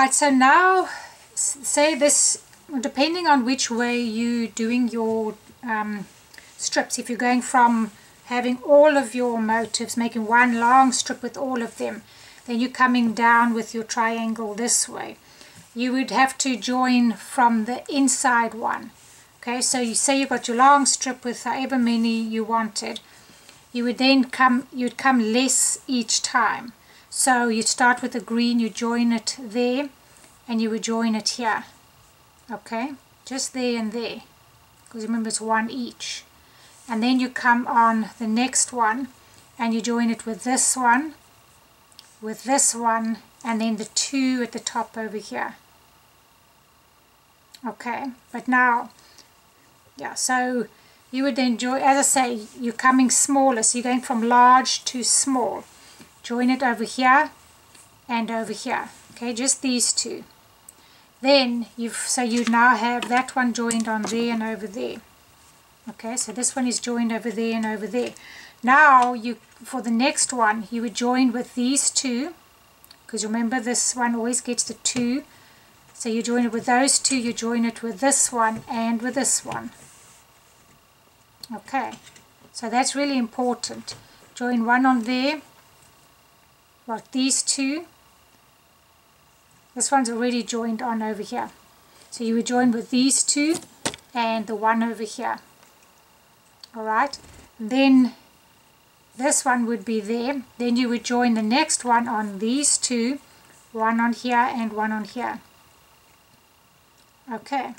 Alright, so now say this, depending on which way you're doing your strips, if you're going from having all of your motifs, making one long strip with all of them, then you're coming down with your triangle this way. You would have to join from the inside one. Okay, so you say you've got your long strip with however many you wanted. You would then you'd come less each time. So you'd start with the green, you join it there, and you would join it here. Okay, just there and there, because remember it's one each. And then you come on the next one, and you join it with this one, and then the two at the top over here. Okay, but now, yeah, so you would then join, as I say, you're coming smaller, so you're going from large to small. Join it over here and over here. Okay, just these two. Then you now have that one joined on there and over there. Okay, so this one is joined over there and over there. Now for the next one you would join with these two, because remember this one always gets the two. So you join it with those two, you join it with this one and with this one. Okay, so that's really important. Join one on there, like these two. This one's already joined on over here. So you would join with these two and the one over here. Alright, then this one would be there. Then you would join the next one on these two, one on here and one on here. Okay,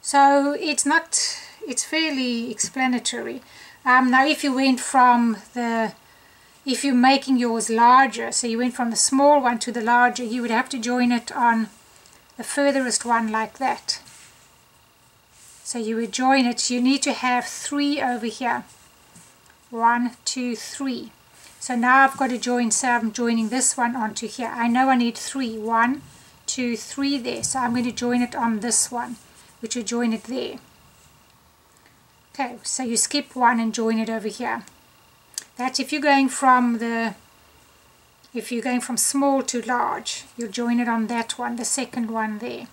so it's fairly explanatory. Now if you went from if you're making yours larger, so you went from the small one to the larger, you would have to join it on the furthest one like that. So you would join it, you need to have 3 over here. 1, 2, 3. So now I've got to join, so I'm joining this one onto here. I know I need 3. 1, 2, 3 there. So I'm going to join it on this one, which will join it there. Okay, so you skip one and join it over here. That's if you're going from small to large, you'll join it on that one, the second one there,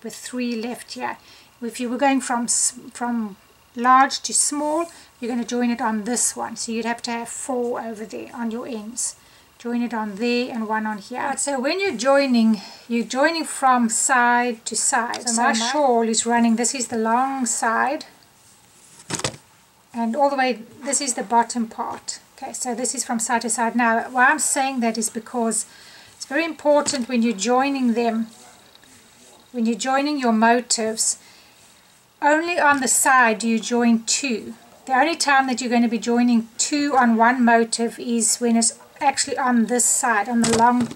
with 3 left here. If you were going from large to small, you're going to join it on this one. So you'd have to have 4 over there on your ends. Join it on there and 1 on here. Right, so when you're joining from side to side. So my shawl is running, this is the long side, and all the way, this is the bottom part. Okay, so this is from side to side. Now, why I'm saying that is because it's very important when you're joining them, when you're joining your motifs, only on the side do you join 2. The only time that you're going to be joining 2 on one motif is when it's actually on this side, on the long,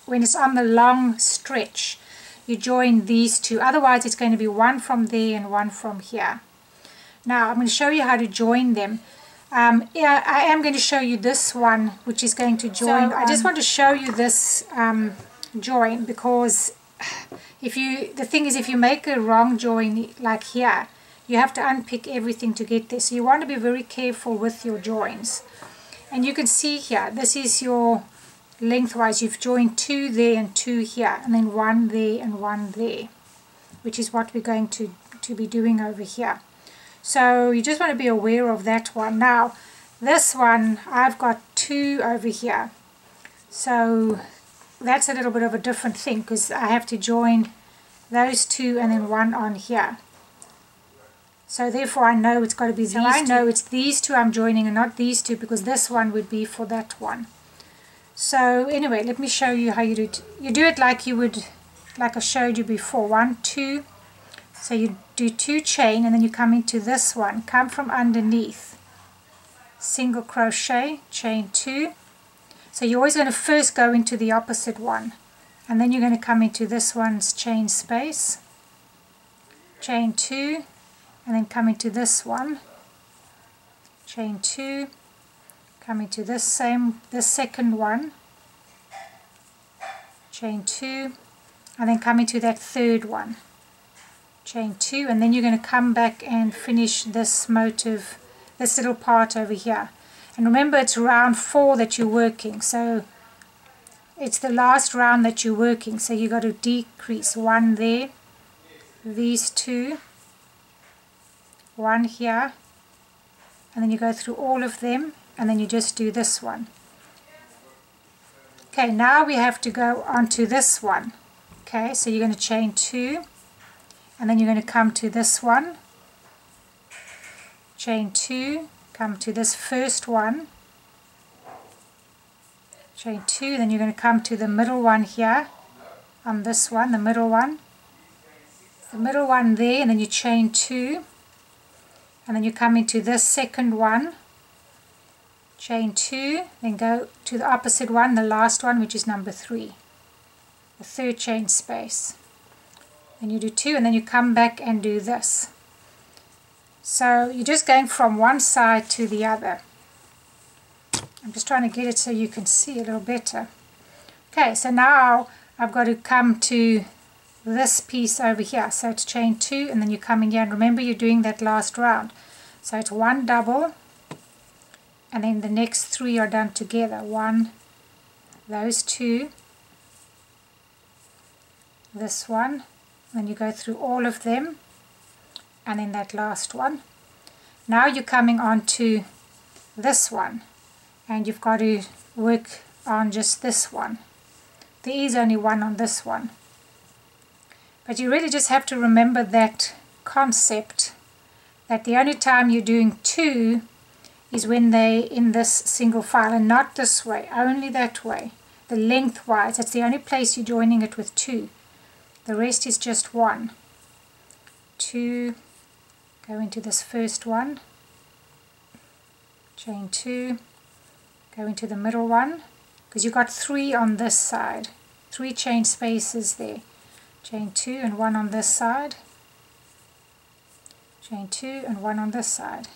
when it's on the long stretch. You join these 2. Otherwise, it's going to be 1 from there and 1 from here. Now, I'm going to show you how to join them. Yeah, I am going to show you this one, which is going to join. So I just want to show you this join, because the thing is, if you make a wrong join like here, you have to unpick everything to get there. So you want to be very careful with your joins. And you can see here, this is your lengthwise. You've joined 2 there and 2 here, and then 1 there and 1 there, which is what we're going to be doing over here. So you just want to be aware of that one. Now, this one, I've got 2 over here. So that's a little bit of a different thing, because I have to join those 2 and then 1 on here. So therefore I know it's got to be these 2. I know it's these 2 I'm joining and not these 2, because this one would be for that one. So anyway, let me show you how you do it. You do it like you would, like I showed you before. 1, 2. So you do 2 chain, and then you come into this one. Come from underneath. Single crochet, chain 2. So you're always going to first go into the opposite one, and then you're going to come into this one's chain space, chain 2, and then come into this one, chain 2, come into this second one, chain 2, and then come into that third one, chain 2, and then you're going to come back and finish this motif, this little part over here. And remember, it's round 4 that you're working, so it's the last round that you're working, so you got to decrease one there, these two, one here, and then you go through all of them, and then you just do this one. Okay, now we have to go on to this one. Okay, so you're going to chain 2, and then you're going to come to this one, chain 2, come to this first one, chain 2, then you're going to come to the middle one here, on this one, the middle one there, and then you chain 2, and then you come into this second one, chain 2, then go to the opposite one, the last one, which is number 3, the third chain space. Then you do 2, and then you come back and do this. So you're just going from one side to the other. I'm just trying to get it so you can see a little better. Okay, so now I've got to come to this piece over here. So it's chain 2, and then you come in here, and remember you're doing that last round. So it's 1 double, and then the next 3 are done together. 1, those 2, this one, then you go through all of them, and then that last one. Now you're coming on to this one, and you've got to work on just this one. There is only one on this one, but you really just have to remember that concept, that the only time you're doing 2 is when they're in this single file, and not this way, only that way, the lengthwise. That's the only place you're joining it with 2. The rest is just 1, 2, go into this first one, chain 2, go into the middle one, because you've got 3 on this side, 3 chain spaces there, chain 2 and 1 on this side, chain 2 and 1 on this side.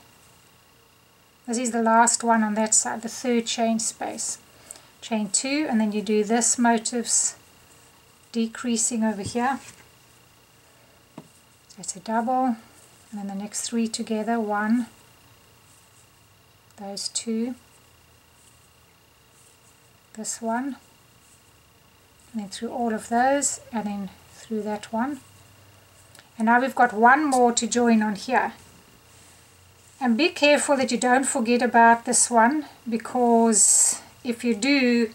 This is the last one on that side, the third chain space, chain 2, and then you do this motifs decreasing over here. So it's a double, and then the next 3 together, 1, those 2, this one, and then through all of those, and then through that one. And now we've got 1 more to join on here. And be careful that you don't forget about this one, because if you do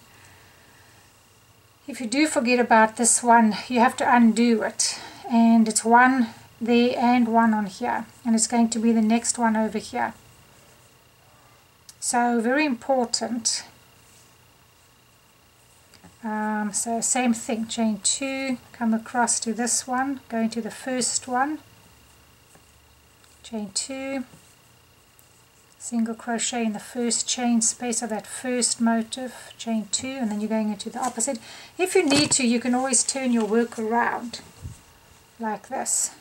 forget about this one, you have to undo it, and it's 1 there and 1 on here, and it's going to be the next one over here. So very important. So same thing, chain 2, come across to this one, go into the first one, chain 2, single crochet in the first chain space of that first motif, chain 2, and then you're going into the opposite. If you need to, you can always turn your work around like this.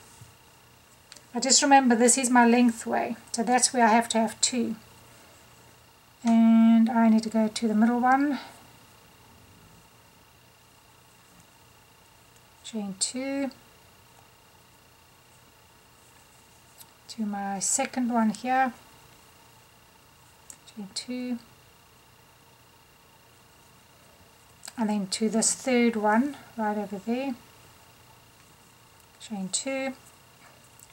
But just remember, this is my lengthway, so that's where I have to have 2. And I need to go to the middle one, chain 2, to my second one here, chain 2, and then to this third one right over there, chain 2,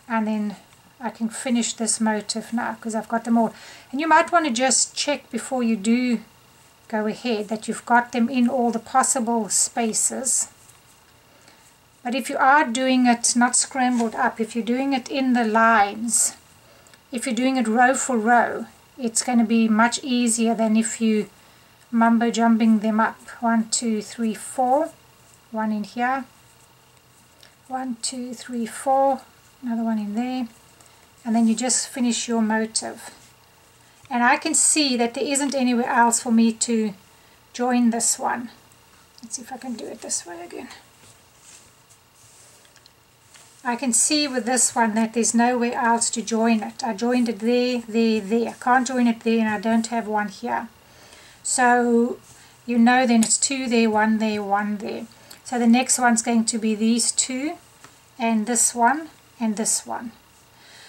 and then I can finish this motif now because I've got them all. And you might want to just check before you do go ahead that you've got them in all the possible spaces. But if you are doing it not scrambled up, if you're doing it in the lines, if you're doing it row for row, it's going to be much easier than if you mumbo jumping them up. 1, 2, 3, 4, 1 in here, 1, 2, 3, 4, another one in there, and then you just finish your motif. And I can see that there isn't anywhere else for me to join this one. Let's see if I can do it this way again. I can see with this one that there's nowhere else to join it. I joined it there, there, there. I can't join it there, and I don't have one here. So you know then it's 2 there, 1 there, 1 there. So the next one's going to be these 2, and this one, and this one.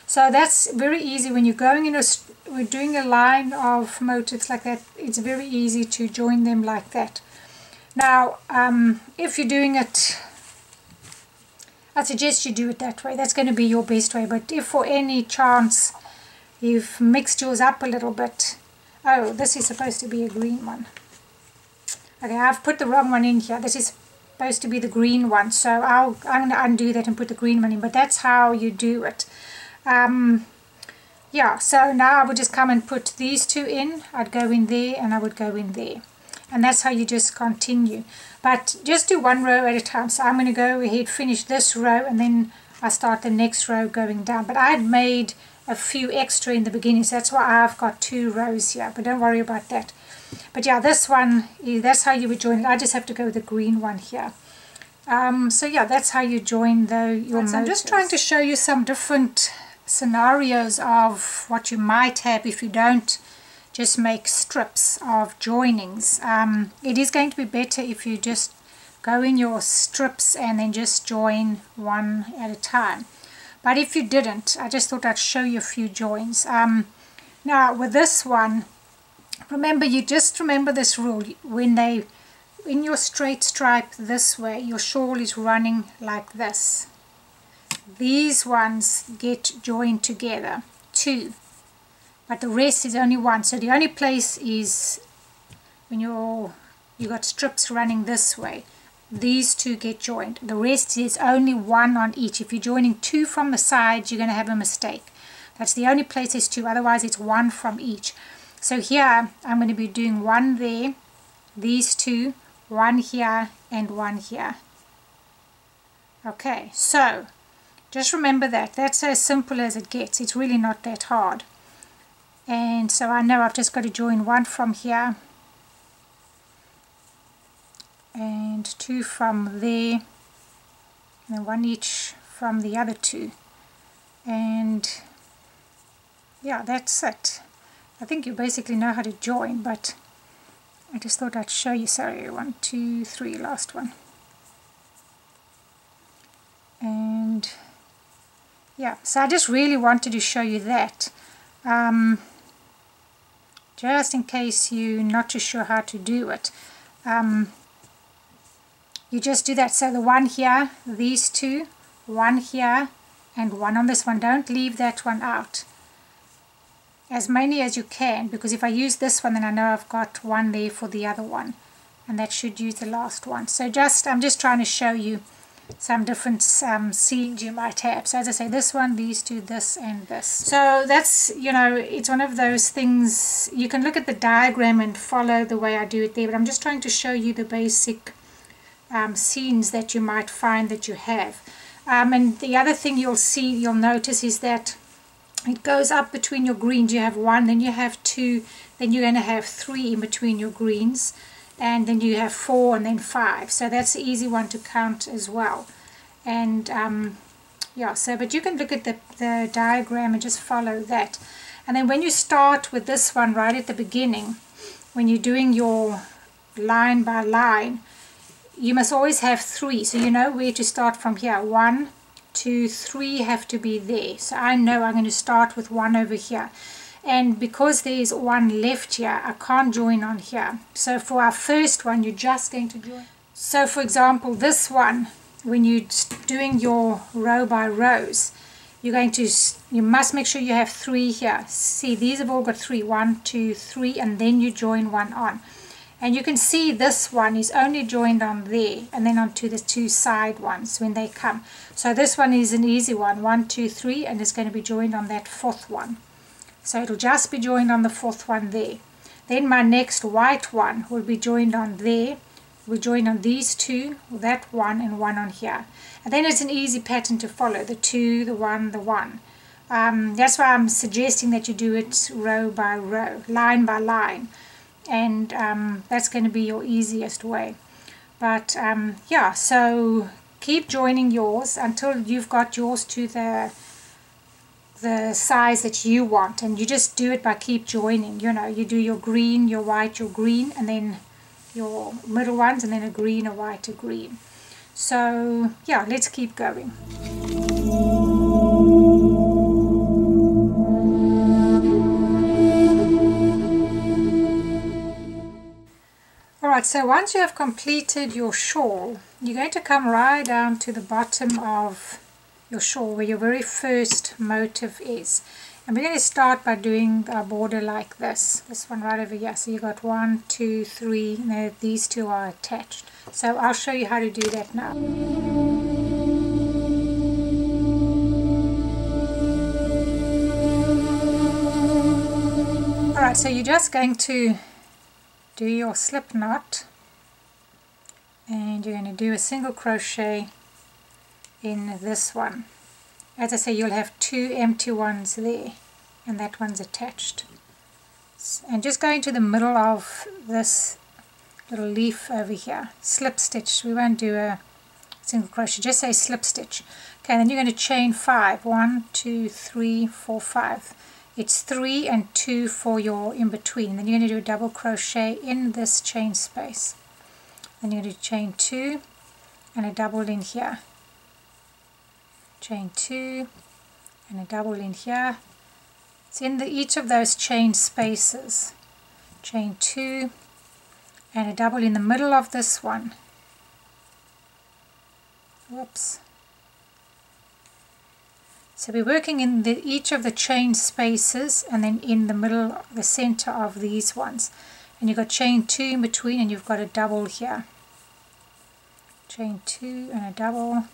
So that's very easy when you're going in we're doing a line of motifs like that. It's very easy to join them like that. Now if you're doing it, I suggest you do it that way. That's going to be your best way. But if for any chance you've mixed yours up a little bit, oh, this is supposed to be a green one. Okay, I've put the wrong one in here. This is supposed to be the green one, so I'm going to undo that and put the green one in. But that's how you do it. Yeah, so now I would just come and put these two in. I'd go in there and I would go in there. And that's how you just continue. But just do one row at a time. So I'm going to go ahead, finish this row, and then I start the next row going down. But I had made a few extra in the beginning, so that's why I've got 2 rows here. But don't worry about that. But yeah, this one, that's how you would join it. I just have to go with the green one here. So yeah, that's how you join your motifs. I'm just trying to show you some different scenarios of what you might have if you don't just make strips of joinings. It is going to be better if you just go in your strips and then just join one at a time. But if you didn't, I just thought I'd show you a few joins. Now with this one, remember this rule. When in your straight stripe this way, your shawl is running like this. These ones get joined together, 2. But the rest is only 1. So the only place is when you got strips running this way. These 2 get joined. The rest is only 1 on each. If you're joining 2 from the sides, you're going to have a mistake. That's the only place is 2. Otherwise, it's 1 from each. So here, I'm going to be doing 1 there, these 2, 1 here, and 1 here. Okay, so just remember that. That's as simple as it gets. It's really not that hard. And so I know I've just got to join 1 from here and 2 from there, and then 1 each from the other 2. And yeah, that's it. I think you basically know how to join, but I just thought I'd show you. Sorry, 1, 2, 3, last one. And yeah, so I just really wanted to show you that. Just in case you're not too sure how to do it. You just do that. So the 1 here, these 2, 1 here, and 1 on this one. Don't leave that one out. As many as you can, because if I use this one, then I know I've got 1 there for the other one. And that should use the last one. So I'm just trying to show you some different seams you might have. So as I say, this one, these 2, this and this. So that's, it's one of those things. You can look at the diagram and follow the way I do it there, but I'm just trying to show you the basic seams that you might find that you have. And the other thing you'll notice is that it goes up between your greens. You have 1, then you have 2, then you're going to have 3 in between your greens, and then you have 4 and then 5. So that's an easy one to count as well. And yeah, so but you can look at the diagram and just follow that. And then when you start with this one right at the beginning, when you're doing your line by line, you must always have 3. So you know where to start from here. 1, 2, 3 have to be there. So I know I'm going to start with 1 over here. And because there is 1 left here, I can't join on here. So for our first one, you're just going to join. So for example, this one, when you're doing your row by rows, you must make sure you have 3 here. See, these have all got 3. 1, 2, 3, and then you join 1 on. And you can see this one is only joined on there, and then onto the 2 side ones when they come. So this one is an easy one, 1, 2, 3, and it's going to be joined on that 4th one. So it'll just be joined on the 4th one there. Then my next white one will be joined on there. We'll join on these 2, that 1, and 1 on here. And then it's an easy pattern to follow, the 2, the 1, the 1. That's why I'm suggesting that you do it row by row, line by line. And that's going to be your easiest way. But yeah, so keep joining yours until you've got yours to the size that you want, and you just do it by keep joining. You do your green, your white, your green, and then your middle ones, and then a green, a white, a green. So yeah, let's keep going. Alright, Alright, so once you have completed your shawl, you're going to come right down to the bottom of your shawl where your very first motif is. And we're going to start by doing a border like this. This one right over here. So you got 1, 2, 3, and these two are attached. So I'll show you how to do that now. Alright, so you're just going to do your slip knot, and you're going to do a single crochet in this one. As I say, you'll have 2 empty ones there, and that one's attached. And just go into the middle of this little leaf over here, slip stitch. We won't do a single crochet, just say slip stitch. Okay, then you're going to chain 5. 1, 2, 3, 4, 5. It's 3 and 2 for your in between. Then you're going to do a double crochet in this chain space. Then you're going to chain 2 and a double in here. Chain 2 and a double in here. It's in each of those chain spaces. Chain 2 and a double in the middle of this one. Whoops. So we're working in each of the chain spaces and then in the middle, the center of these ones. And you've got chain 2 in between, and you've got a double here. Chain 2 and a double.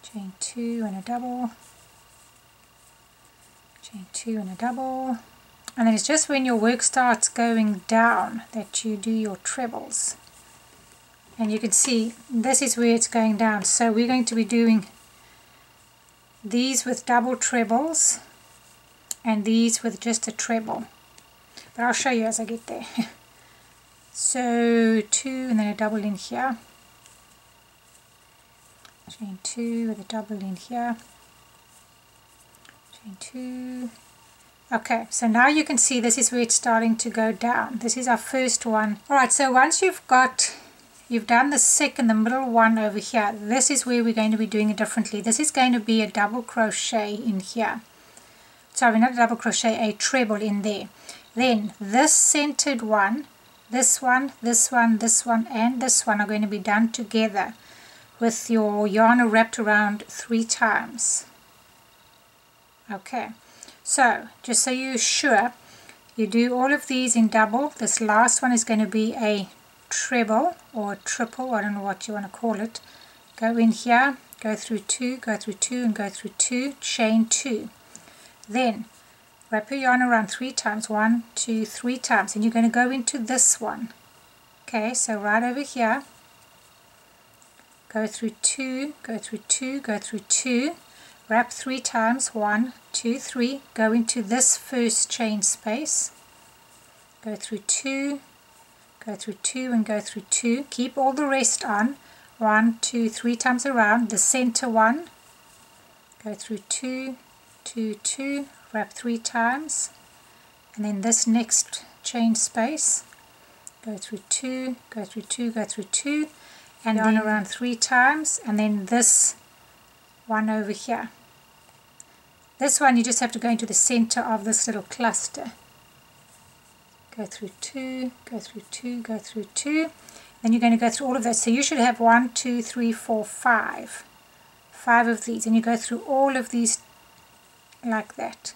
Chain 2 and a double. Chain 2 and a double. And then it's just when your work starts going down that you do your trebles. And you can see this is where it's going down. So we're going to be doing these with double trebles and these with just a treble, but I'll show you as I get there. So 2 and then a double in here, chain 2 with a double in here, chain 2. Okay, so now you can see this is where it's starting to go down. This is our first one. Alright, so once you've done the second, the middle one over here, this is where we're going to be doing it differently. This is going to be a double crochet in here. Sorry, not a double crochet, a treble in there. Then this centered one, this one, this one, this one, and this one are going to be done together with your yarn wrapped around 3 times. Okay, so just so you're sure, you do all of these in double. This last one is going to be a treble or triple, I don't know what you want to call it. Go in here, go through 2, go through 2, and go through 2, chain 2. Then wrap your yarn around 3 times, 1, 2, 3 times, and you're going to go into this one. Okay, so right over here, go through 2, go through 2, go through 2, wrap 3 times, 1, 2, 3, go into this first chain space, go through 2, go through 2 and go through 2, keep all the rest on, 1, 2, 3 times around, the center one, go through 2, 2, 2, wrap 3 times, and then this next chain space, go through 2, go through 2, go through 2, and then around 3 times, and then this one over here. This one you just have to go into the center of this little cluster. Go through 2, go through 2, go through 2. Then you're going to go through all of those. So you should have 1, 2, 3, 4, 5. 5 of these. And you go through all of these like that.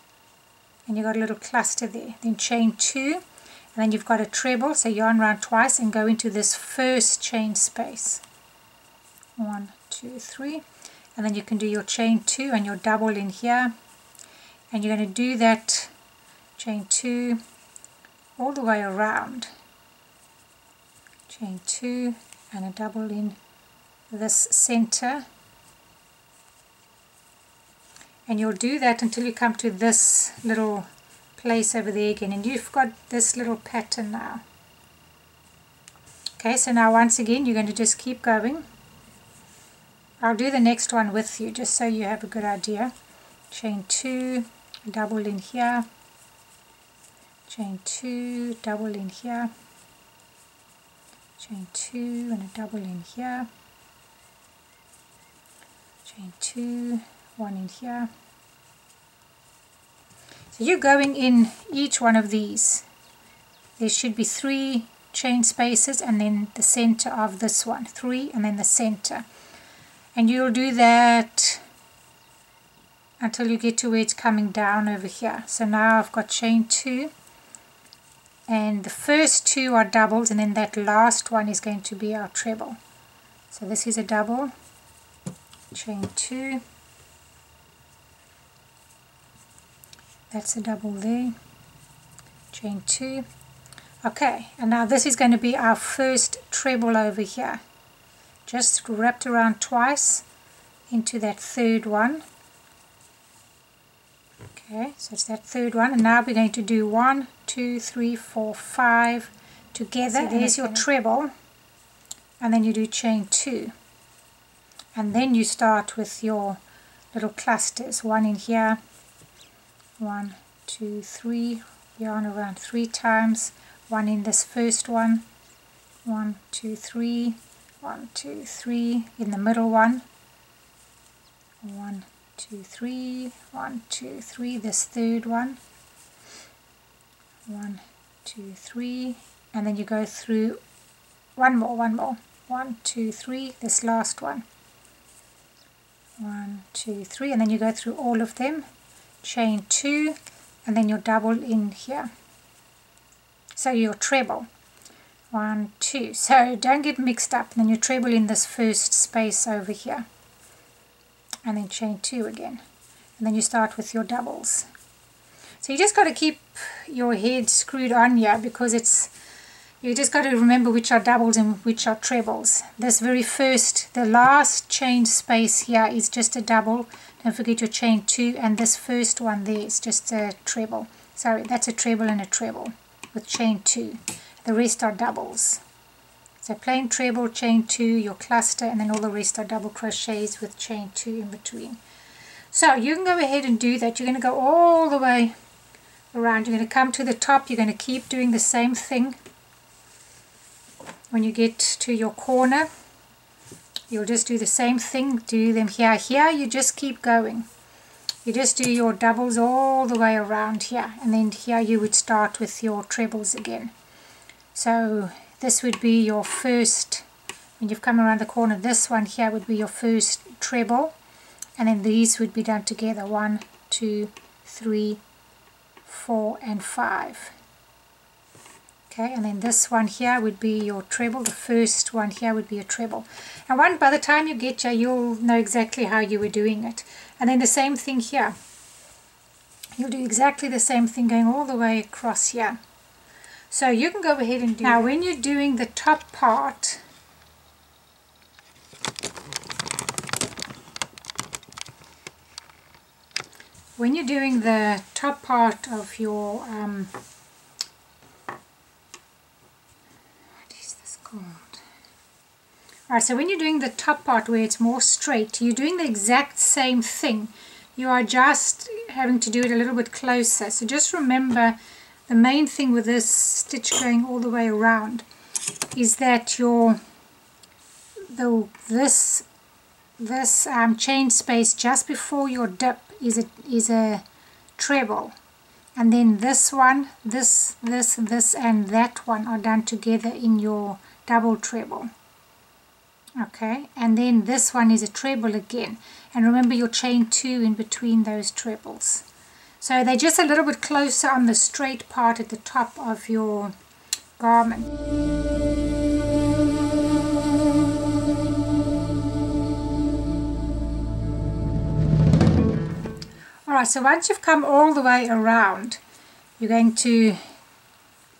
And you've got a little cluster there. Then chain 2. And then you've got a treble. So yarn round twice and go into this first chain space. 1, 2, 3. And then you can do your chain 2 and your double in here. And you're going to do that chain 2 all the way around, chain 2 and a double in this center, and you'll do that until you come to this little place over there again, and you've got this little pattern now. Okay, so now once again you're going to just keep going. I'll do the next one with you just so you have a good idea. Chain 2, double in here, chain 2, double in here, chain 2 and a double in here, chain 2, 1 in here. So you're going in each one of these. There should be 3 chain spaces and then the center of this one, 3 and then the center, and you'll do that until you get to where it's coming down over here. So now I've got chain 2, and the first 2 are doubles, and then that last one is going to be our treble. So this is a double, chain 2, that's a double there, chain 2. Okay, and now this is going to be our first treble over here, just wrapped around twice into that third one. Okay, so it's that third one, and now we're going to do 1, 2, 3, 4, 5 together. So there's your treble, and then you do chain 2, and then you start with your little clusters, 1 in here, 1, 2, 3, yarn around 3 times, 1 in this first one, 1, 2, 3, 1, 2, 3 in the middle one, 1, 2, 3, 1, 2, 3, this third one, 1, 2, 3, and then you go through one more, 1, 2, 3, this last one, 1, 2, 3, and then you go through all of them, chain 2, and then your double in here. So your treble, 1, 2, so don't get mixed up, and then you treble in this first space over here, and then chain 2 again, and then you start with your doubles. So you just got to keep your head screwed on here, because you just got to remember which are doubles and which are trebles. This very first, the last chain space here is just a double, don't forget your chain 2, and this first one there is just a treble. Sorry, that's a treble and a treble with chain 2. The rest are doubles. So plain treble, chain 2, your cluster, and then all the rest are double crochets with chain 2 in between. So you can go ahead and do that. You're going to go all the way around. You're going to come to the top. You're going to keep doing the same thing. When you get to your corner, you'll just do the same thing. Do them here. Here you just keep going. You just do your doubles all the way around here, and then here you would start with your trebles again. So this would be your first, when you've come around the corner, this one here would be your first treble, and then these would be done together, 1, 2, 3, 4 and 5. Okay, and then this one here would be your treble. The first one here would be a treble, and by the time you get here, you'll know exactly how you were doing it. And then the same thing here, you'll do exactly the same thing going all the way across here. So you can go ahead and do now that. When you're doing the top part, of your what is this called? Alright, so when you're doing the top part where it's more straight, you're doing the exact same thing. You are just having to do it a little bit closer. So just remember, the main thing with this stitch going all the way around is that this chain space just before your dip is a treble, and then this one, this and that one are done together in your double treble. Okay, and then this one is a treble again, and remember your chain 2 in between those trebles. So they're just a little bit closer on the straight part at the top of your garment. Alright, so once you've come all the way around, you're going to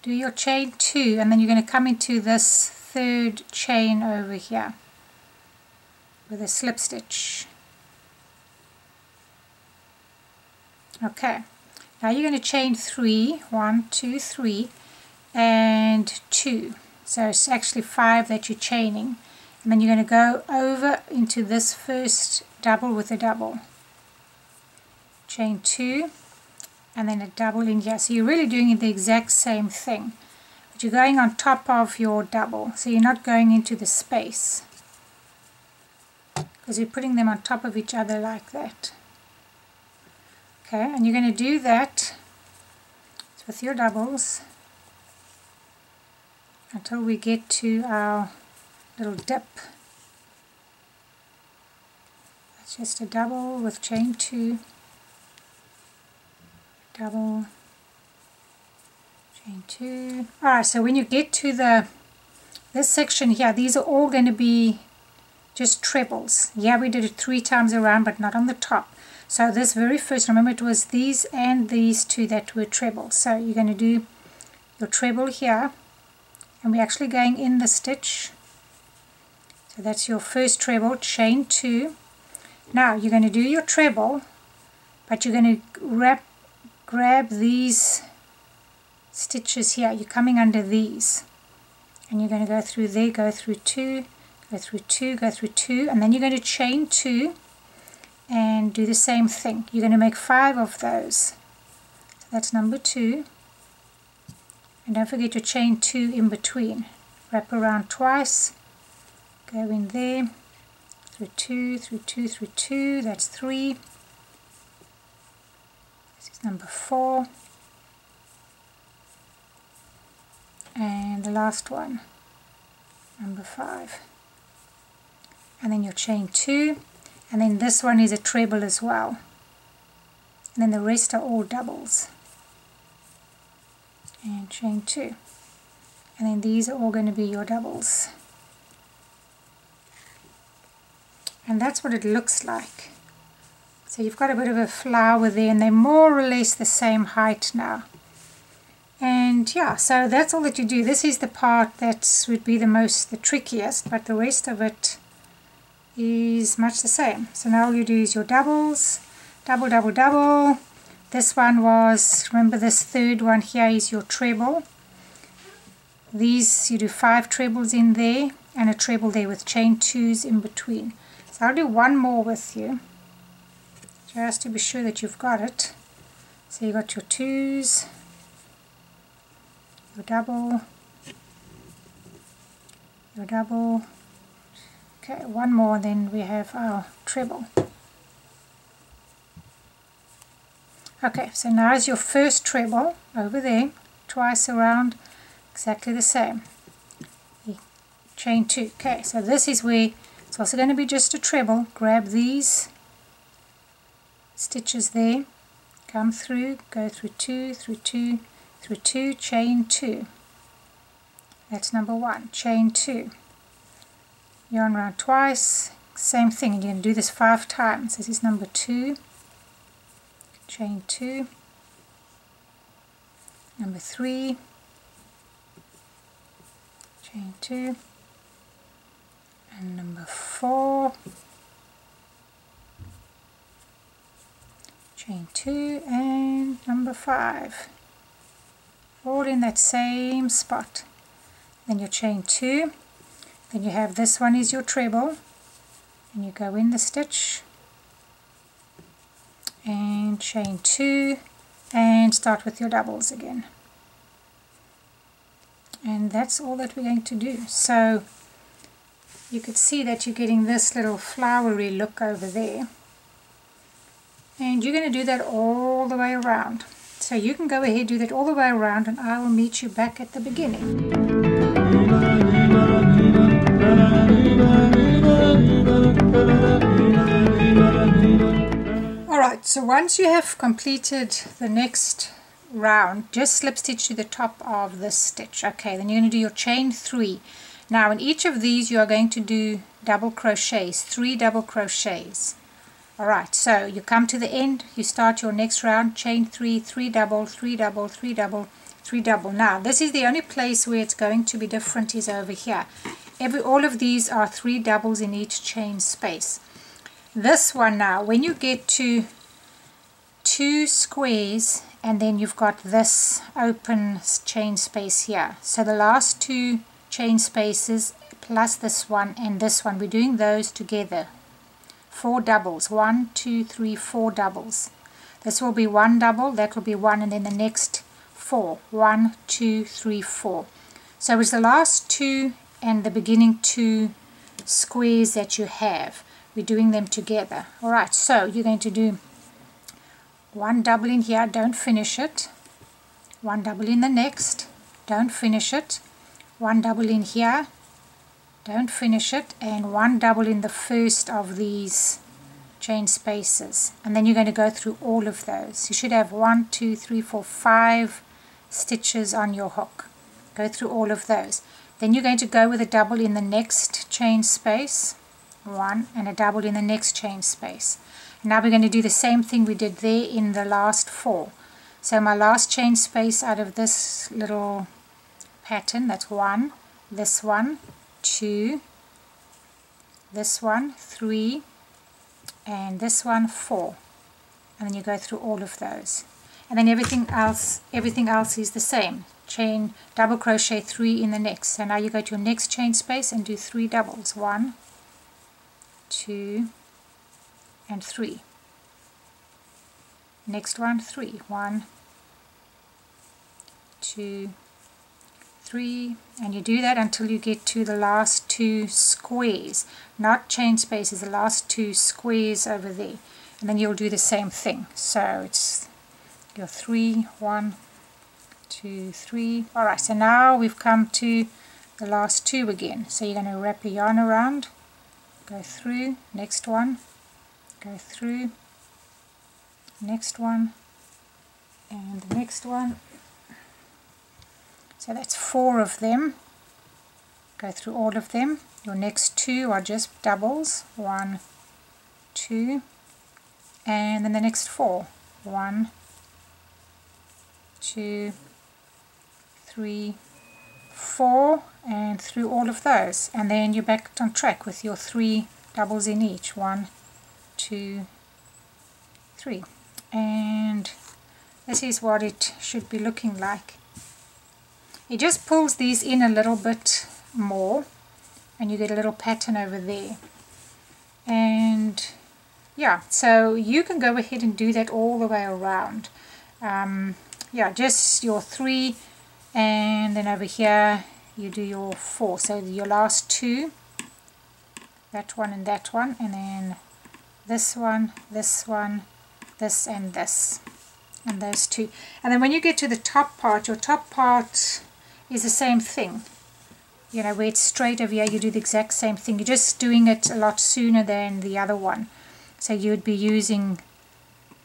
do your chain 2, and then you're going to come into this third chain over here with a slip stitch. Okay, now you're going to chain 3, 1, 2, 3 and 2, so it's actually 5 that you're chaining, and then you're going to go over into this first double with a double, chain 2 and then a double in here. So you're really doing the exact same thing, but you're going on top of your double, so you're not going into the space, because you're putting them on top of each other like that. Okay, and you're going to do that with your doubles until we get to our little dip. That's just a double with chain 2, double, chain 2. Alright, so when you get to this section here, these are all going to be just trebles. Yeah, we did it 3 times around, but not on the top. So this very first, remember it was these and these 2 that were trebles. So you're going to do your treble here, and we're actually going in the stitch. So that's your first treble, chain 2. Now you're going to do your treble, but you're going to grab these stitches here. You're coming under these, and you're going to go through there, go through 2, go through 2, go through 2, and then you're going to chain 2 and do the same thing. You're going to make 5 of those. So that's number 2, and don't forget to chain 2 in between. Wrap around twice, go in there, through 2, through 2, through 2, that's 3. This is number 4, and the last one, number 5. And then your chain 2, and then this one is a treble as well, and then the rest are all doubles, and chain 2, and then these are all going to be your doubles. And that's what it looks like. So you've got a bit of a flower there, and they're more or less the same height now. And yeah, so that's all that you do. This is the part that would be the trickiest, but the rest of it is much the same. So now all you do is your doubles, double, double, double. This one was, remember this third one here is your treble. These you do 5 trebles in there and a treble there with chain 2s in between. So I'll do one more with you, just to be sure that you've got it. So you got your 2s, your double, your double. Okay, one more, then we have our treble. Okay, so now is your first treble over there, twice around, exactly the same. Chain 2. Okay, so this is where it's also going to be just a treble. Grab these stitches there, come through, go through 2, through 2, through 2, chain 2. That's number 1, chain 2. Yarn around twice, same thing, and you're going to do this 5 times. This is number 2, chain 2, number 3, chain 2, and number 4, chain 2, and number 5, all in that same spot. Then your chain 2, then you have this one is your treble, and you go in the stitch and chain 2 and start with your doubles again. And that's all that we're going to do. So you could see that you're getting this little flowery look over there, and you're going to do that all the way around. So you can go ahead, do that all the way around, and I will meet you back at the beginning. Alright, so once you have completed the next round, just slip stitch to the top of this stitch. Okay, then you're going to do your chain 3. Now in each of these you are going to do double crochets, 3 double crochets. Alright, so you come to the end, you start your next round, chain 3, 3 double, 3 double, 3 double, 3 double. Now this is the only place where it's going to be different is over here. All of these are 3 doubles in each chain space. This one now, when you get to 2 squares and then you've got this open chain space here, so the last 2 chain spaces plus this one and this one, we're doing those together, 4 doubles, 1, 2, 3, 4 doubles. This will be 1 double, that will be 1, and then the next 4, 1, 2, 3, 4. So it's the last 2 and the beginning 2 squares that you have, we're doing them together. Alright, so you're going to do 1 double in here, don't finish it, 1 double in the next, don't finish it, one double in here, don't finish it, and one double in the first of these chain spaces, and then you're going to go through all of those. You should have 1, 2, 3, 4, 5 stitches on your hook. Go through all of those. Then you're going to go with a double in the next chain space, 1, and a double in the next chain space. Now we're going to do the same thing we did there in the last 4. So my last chain space out of this little pattern, that's 1, this one, 2, this one, 3, and this one, 4, and then you go through all of those, and then everything else is the same. Chain double crochet 3 in the next. So now you go to your next chain space and do 3 doubles, 1, 2, and 3. Next one, 3, 1, 2, 3, and you do that until you get to the last 2 squares, not chain spaces, the last 2 squares over there, and then you'll do the same thing. So it's your 3, 1, 2, 3. Alright, so now we've come to the last 2 again. So you're going to wrap your yarn around, go through, next one, go through, next one, and the next one. So that's 4 of them. Go through all of them. Your next 2 are just doubles, 1, 2, and then the next 4, 1, 2, 3, 4, and through all of those, and then you're back on track with your 3 doubles in each, 1, 2, 3, and this is what it should be looking like. It just pulls these in a little bit more, and you get a little pattern over there. And yeah, so you can go ahead and do that all the way around. Yeah, just your 3, and then over here you do your 4. So your last 2, that one and that one, and then this one, this one, this and this, and those 2. And then when you get to the top part, your top part is the same thing. You know, where it's straight over here, you do the exact same thing. You're just doing it a lot sooner than the other one. So you'd be using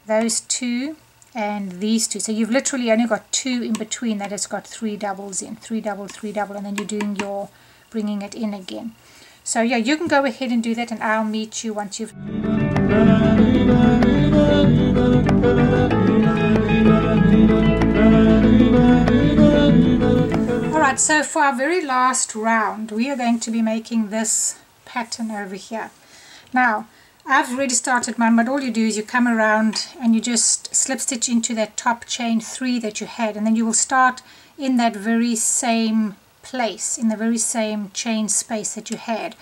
those 2 and these 2. So you've literally only got 2 in between that has got 3 doubles in. 3 double, 3 double, and then you're doing your bringing it in again. So yeah, you can go ahead and do that, and I'll meet you once you've... Alright, so for our very last round, we are going to be making this pattern over here. Now, I've already started mine, but all you do is you come around and you just slip stitch into that top chain 3 that you had, and then you will start in that very same place, in the very same chain space that you had.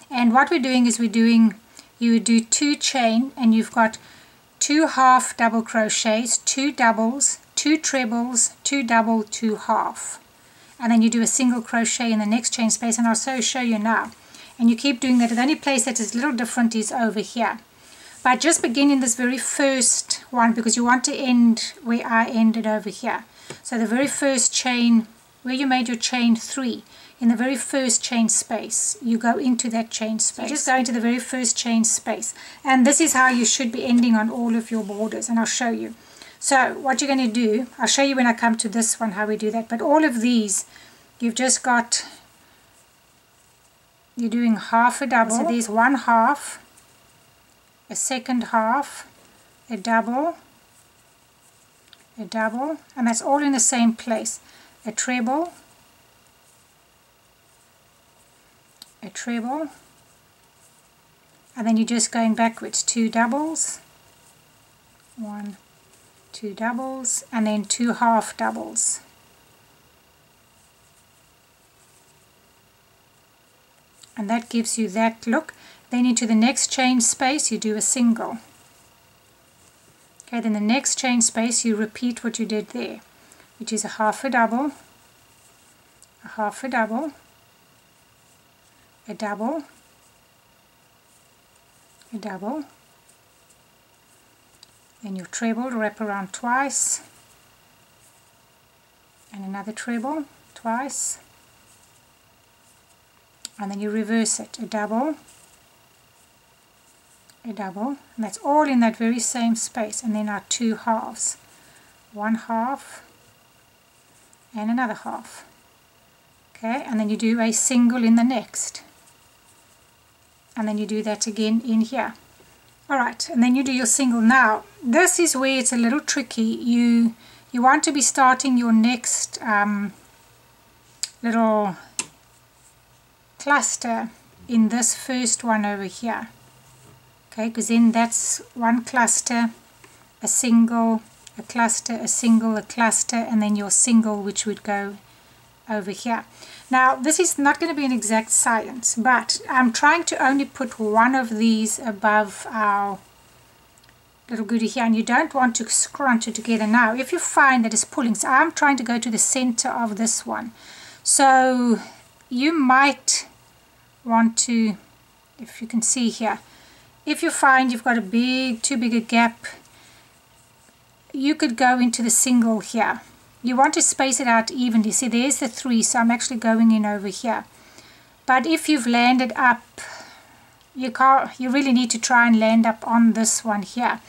And what we're doing is you do 2 chain, and you've got 2 half double crochets, 2 doubles, 2 trebles, 2 double, 2 half, and then you do a single crochet in the next chain space, and I'll show you now. And you keep doing that. The only place that is a little different is over here. But just begin in this very first one, because you want to end where I ended over here. So the very first chain, where you made your chain 3, in the very first chain space, you go into that chain space. So just go into the very first chain space. And this is how you should be ending on all of your borders, and I'll show you. So what you're going to do, I'll show you when I come to this one how we do that. But all of these, you've just got, you're doing half a double. So there's 1 half, a second half, a double, and that's all in the same place. A treble, and then you're just going backwards. 2 doubles, 1, 2 doubles, and then 2 half doubles. And that gives you that look. Then into the next chain space you do a single. Okay, then the next chain space you repeat what you did there, which is a half a double, a half a double, a double, a double, then your treble, wrap around twice, and another treble twice, and then you reverse it, a double, and that's all in that very same space, and then our 2 halves, 1 half and another half. Okay, and then you do a single in the next, and then you do that again in here. Alright, and then you do your single. Now this is where it's a little tricky. You want to be starting your next little cluster in this first one over here. Okay, because then that's one cluster, a single, a cluster, a single, a cluster, and then your single, which would go over here. Now this is not going to be an exact science, but I'm trying to only put one of these above our little goodie here, and you don't want to scrunch it together. Now if you find that it's pulling, so I'm trying to go to the center of this one, so you might want to, if you can see here, if you find you've got a too big a gap, you could go into the single here. You want to space it out evenly. See, there's the 3, so I'm actually going in over here. But if you've landed up, you really need to try and land up on this one here.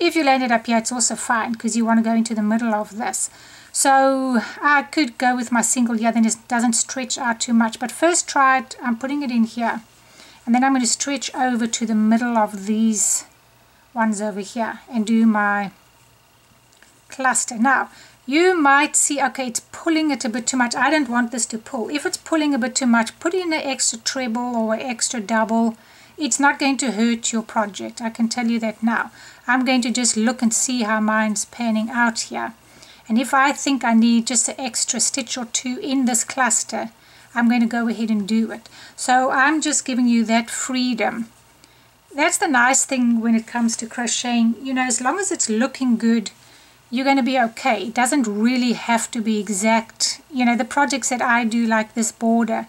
If you landed up here, it's also fine, because you want to go into the middle of this. So I could go with my single here, then it doesn't stretch out too much. But first try it, I'm putting it in here, and then I'm going to stretch over to the middle of these ones over here and do my cluster. Now you might see, okay, it's pulling it a bit too much. I don't want this to pull. If it's pulling a bit too much, put in an extra treble or an extra double. It's not going to hurt your project, I can tell you that now. I'm going to just look and see how mine's panning out here, and if I think I need just an extra stitch or 2 in this cluster, I'm going to go ahead and do it. So I'm just giving you that freedom. That's the nice thing when it comes to crocheting, you know, as long as it's looking good, you're going to be okay. It doesn't really have to be exact. You know, the projects that I do, like this border,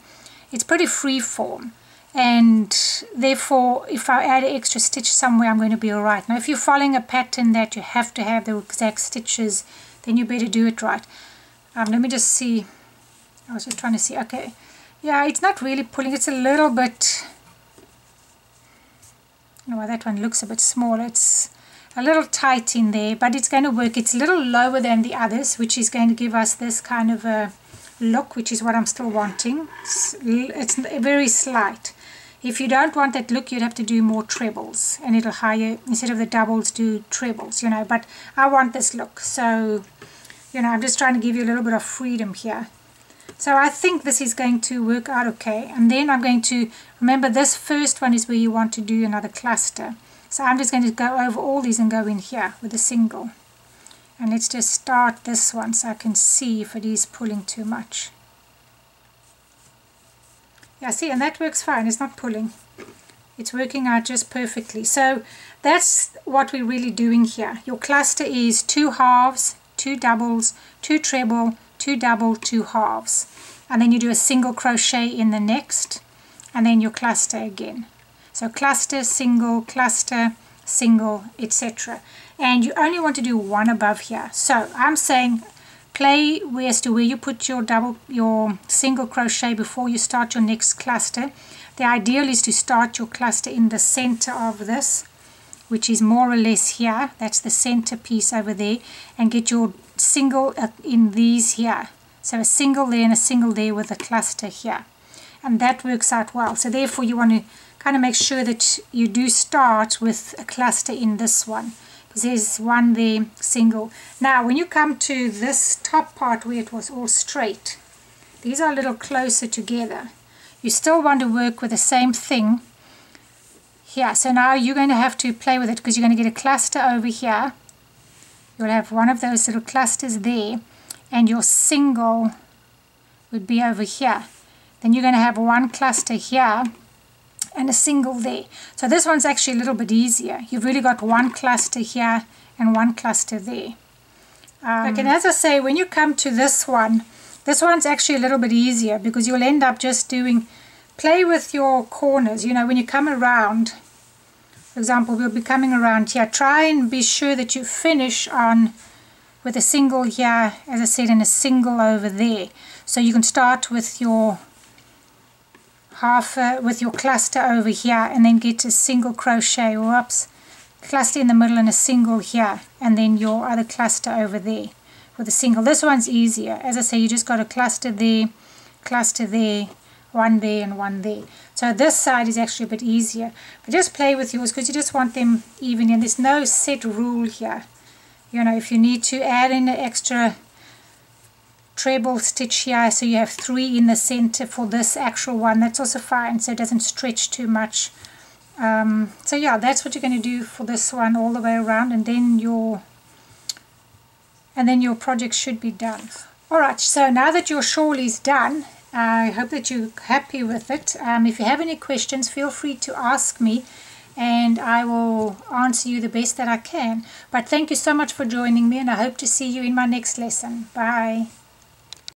it's pretty free form, and therefore if I add an extra stitch somewhere, I'm going to be alright. Now if you're following a pattern that you have to have the exact stitches, then you better do it right. Let me just see. I was just trying to see. Okay, yeah, it's not really pulling. It's a little bit, you know, that one looks a bit smaller. It's a little tight in there, but it's going to work. It's a little lower than the others, which is going to give us this kind of a look, which is what I'm still wanting. It's very slight. If you don't want that look, you'd have to do more trebles, and it'll higher, instead of the doubles, do trebles, you know, but I want this look. So, you know, I'm just trying to give you a little bit of freedom here. So I think this is going to work out okay. And then I'm going to, remember this first one is where you want to do another cluster. So I'm just going to go over all these and go in here with a single. And let's just start this one so I can see if it is pulling too much. Yeah, see, and that works fine. It's not pulling. It's working out just perfectly. So that's what we're really doing here. Your cluster is 2 halves, 2 doubles, 2 treble, 2 double, 2 halves. And then you do a single crochet in the next, and then your cluster again. So cluster, single, etc. And you only want to do one above here. So I'm saying play as to where you put your single crochet before you start your next cluster. The ideal is to start your cluster in the center of this, which is more or less here. That's the center piece over there, and get your single in these here. So a single there and a single there with a cluster here, and that works out well. So therefore you want to kind of make sure that you do start with a cluster in this one, because there's one there, single. Now when you come to this top part where it was all straight, these are a little closer together. You still want to work with the same thing here. So now you're going to have to play with it, because you're going to get a cluster over here. You'll have one of those little clusters there, and your single would be over here. Then you're going to have one cluster here and a single there. So this one's actually a little bit easier. You've really got one cluster here and one cluster there. Okay, and as I say, when you come to this one's actually a little bit easier, because you'll end up just play with your corners. You know, when you come around, for example, we'll be coming around here, try and be sure that you finish on with a single here, as I said, and a single over there. So you can start with your half with your cluster over here, and then get a single crochet, whoops, cluster in the middle and a single here, and then your other cluster over there with a single. This one's easier. As I say, you just got a cluster there, one there and one there. So this side is actually a bit easier, but just play with yours because you just want them even, and there's no set rule here. You know, if you need to add in an extra treble stitch here, so you have 3 in the center for this actual one, that's also fine, so it doesn't stretch too much. So yeah, that's what you're going to do for this one all the way around, and then your project should be done. Alright, so now that your shawl is done, I hope that you're happy with it. If you have any questions, feel free to ask me, and I will answer you the best that I can. But thank you so much for joining me, and I hope to see you in my next lesson. Bye.